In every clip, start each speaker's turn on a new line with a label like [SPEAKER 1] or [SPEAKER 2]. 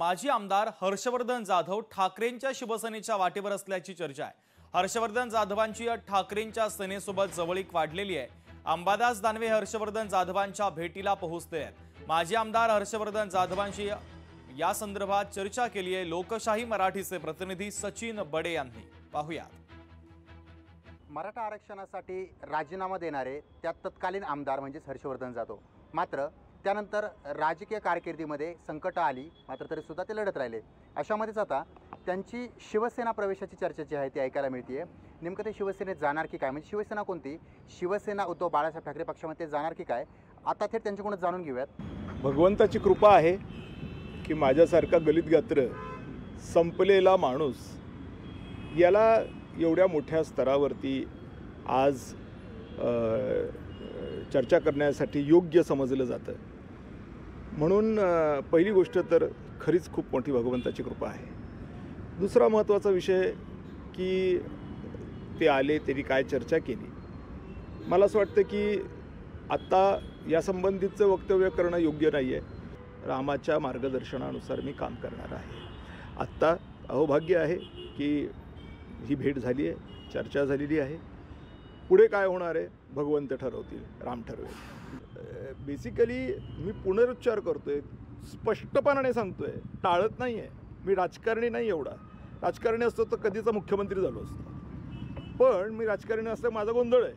[SPEAKER 1] माजी आमदार हर्षवर्धन जाधव ठाकरेंच्या शिवसेनेच्या वाटेवर असल्याची चर्चा आहे। हर्षवर्धन जाधवांची ठाकरेंच्या सेनेसोबत जवळीक वाढलेली आहे। अंबादास दानवे हर्षवर्धन जाधवांच्या भेटीला पोहोचले आहेत। माजी आमदार हर्षवर्धन जाधवांशी या संदर्भात चर्चा केली आहे। लोकशाही मराठीचे प्रतिनिधी सचिन बडे यांनी पाहुयात।
[SPEAKER 2] मराठा आरक्षणासाठी राजीनामा देणारे त्या तत्कालीन आमदार म्हणजेच हर्षवर्धन जाधव, मात्र त्यानंतर राजकीय कारकिर्दीमध्ये संकट आली, मात्र तरी सुद्धा ते लढत राहिले। अशामध्येच आता त्यांची शिवसेना प्रवेशाची चर्चा जी आहे ती ऐकायला मिळते। नेमकं ते शिवसेनेत जाणार की काय, म्हणजे शिवसेना कोणती, शिवसेना उद्धव बाळासाहेब ठाकरे पक्षामध्ये ते जाणार की काय, आता थेट त्यांच्याकडून जाणून घेऊयात।
[SPEAKER 3] भगवंताची कृपा आहे की माझ्यासारखा गलित गात्र संपलेला माणूस याला एवढ्या मोठ्या स्तरावरती आज चर्चा करण्यासाठी योग्य समजलं जातं। म्हणून पहिली गोष्ट तर खरीच खूप मोठी भगवंताची कृपा आहे। दुसरा महत्त्वाचा विषय की ते आले, त्यांनी काय चर्चा केली। मला असं वाटतं की आत्ता या संबंधितचं वक्तव्य करणं योग्य नाही आहे। रामाच्या मार्गदर्शनानुसार मी काम करणार आहे। आत्ता अहोभाग्य आहे की ही भेट झाली आहे, चर्चा झालेली आहे। पुढे काय होणार आहे भगवंत ठरवतील, राम ठरवेल। बेसिकली मी पुनरुच्चार करतोय, स्पष्टपणाने सांगतोय, टाळत नाही आहे। मी राजकारणी नाही, एवढा राजकारणी असतो तर कधीचा मुख्यमंत्री झालो असतो, पण मी राजकारणी असतं माझा गोंधळ आहे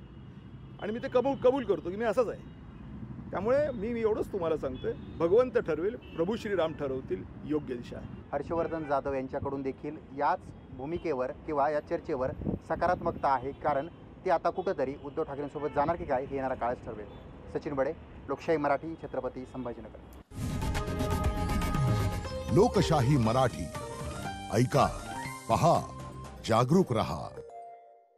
[SPEAKER 3] आणि मी ते कबूल करतो की मी असाच आहे। त्यामुळे मी एवढंच तुम्हाला सांगतोय, भगवंत ठरवेल, प्रभू श्रीराम ठरवतील, योग्य दिशा आहे।
[SPEAKER 2] हर्षवर्धन जाधव यांच्याकडून देखील याच भूमिकेवर किंवा या चर्चेवर सकारात्मकता आहे, कारण ते आता कुठंतरी उद्धव ठाकरेंसोबत जाणार की काय हे येणारा काळच ठरवेल। सचिन बडे, लोकशाही मराठी, छत्रपती संभाजीनगर।
[SPEAKER 4] लोकशाही मराठी, ऐका, पहा, जागरूक रहा।